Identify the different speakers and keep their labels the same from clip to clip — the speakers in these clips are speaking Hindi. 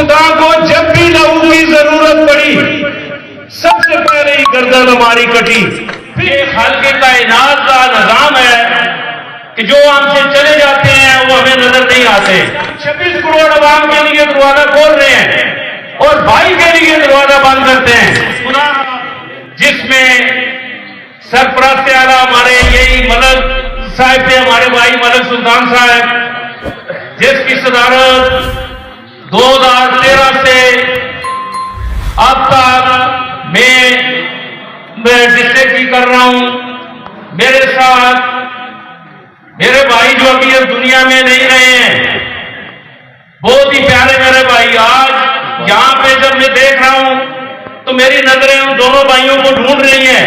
Speaker 1: गुमशुदा को जब भी लहू की जरूरत पड़ी, सबसे पहले ही गर्दन हमारी कटी। फिर खालिक़े कायनात का निजाम है कि जो हमसे चले जाते हैं वो हमें नजर नहीं आते। 26 करोड़ अवाम के लिए दरवाजा खोल रहे हैं और भाई के लिए दरवाजा बंद करते हैं, जिसमें सरपरस्त आला हमारे यही मलक साहब थे, हमारे भाई मलक सुल्तान साहब, जिसकी सदारत 2013 से अब तक मैं डिस्ट्रिक्ट की कर रहा हूं। मेरे साथ मेरे भाई जो अभी इस दुनिया में नहीं रहे हैं, बहुत ही प्यारे मेरे भाई, आज यहां पे जब मैं देख रहा हूं तो मेरी नजरें उन दोनों भाइयों को ढूंढ रही हैं,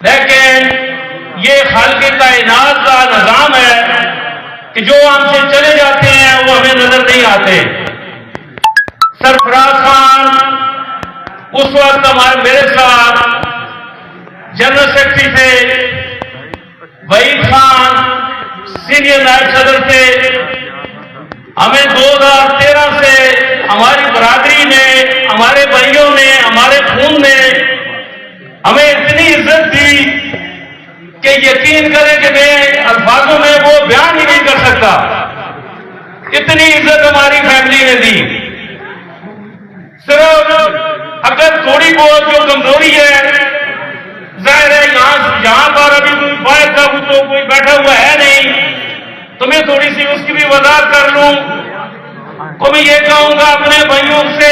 Speaker 1: लेकिन ये खालिक़े कायनात का निजाम है कि जो हमसे चले जाते हैं वो हमें नजर नहीं आते। सरफराज खान उस वक्त हमारे मेरे साथ जनरल सेक्रेटरी थे, वहीद खान सीनियर नायब सदर थे। हमें 2013 से हमारी बरादरी ने, हमारे भाइयों ने, हमारे खून ने हमें इतनी इज्जत दी कि यकीन करें कि मैं अल्फाजों में वो बयान ही नहीं कर सकता। इतनी इज्जत हमारी फैमिली ने दी। सिर्फ अगर थोड़ी बहुत जो कमजोरी है, जाहिर है यहां पर अभी कोई बाहर का तो कोई बैठा हुआ है नहीं, तो मैं थोड़ी सी उसकी भी वजाहत कर लूं। तो मैं ये कहूंगा अपने भाइयों से,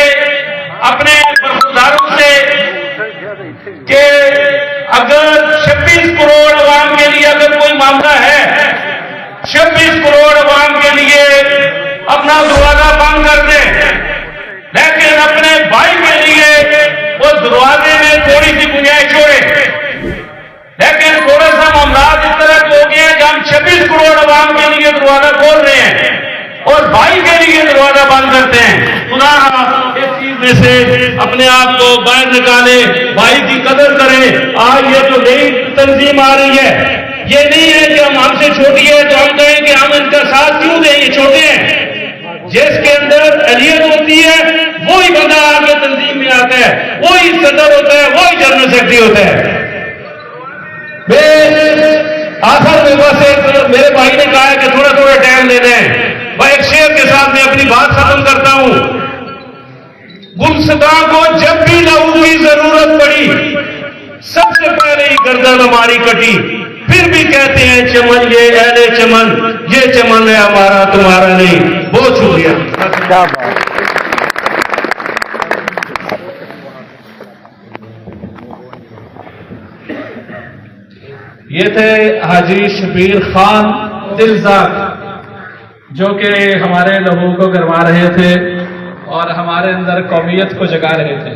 Speaker 1: अपने बरखुरदारों से कि अगर 26 करोड़ अवाम के लिए अगर कोई मामला है, 26 करोड़ अवाम के लिए अपना दरवाजा बंद कर दें, लेकिन अपने भाई के लिए वो दरवाजे में थोड़ी सी गुंजाइश छोड़े। लेकिन थोड़ा सा मामला इस तरह हो गया कि हम 26 करोड़ अवाम के लिए दरवाजा खोल रहे हैं और भाई के लिए दरवाजा बंद करते हैं। पुनः इस चीज में से अपने आप को बाहर निकाले, भाई की कदर करें। आज ये जो नई तंजीम आ रही है, ये नहीं है कि हम हमसे छोटी है तो हम कहें कि हम इनका साथ क्यों दें, ये छोटे हैं। जिसके अंदर अहलियत होती है वही बंदा आगे तंजीम में आता है, वही सदर होता है, वही जनरल सेक्रेटरी होता है। आखिर में बस एक मेरे भाई ने कहा है कि थोड़ा थोड़ा टाइम देना है, वह एक शेर के साथ मैं अपनी बात खत्म करता हूं। गुमशुदा को जब भी लहू की जरूरत पड़ी, सबसे पहले ही गर्दन हमारी कटी। फिर भी कहते हैं चमन ये अहले चमन, ये चमन है हमारा तुम्हारा नहीं। बहुत शुक्रिया।
Speaker 2: क्या बात।
Speaker 3: ये थे हाजी शबीर खान दिलजाक, जो कि हमारे लोगों को करवा रहे थे और हमारे अंदर कौमियत को जगा रहे थे।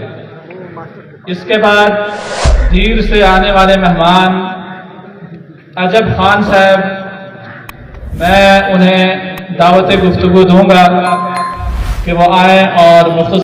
Speaker 3: इसके बाद धीर से आने वाले मेहमान अजब खान साहब, मैं उन्हें दावत गुफ्तगू दूंगा कि वो आए और मुख्तसर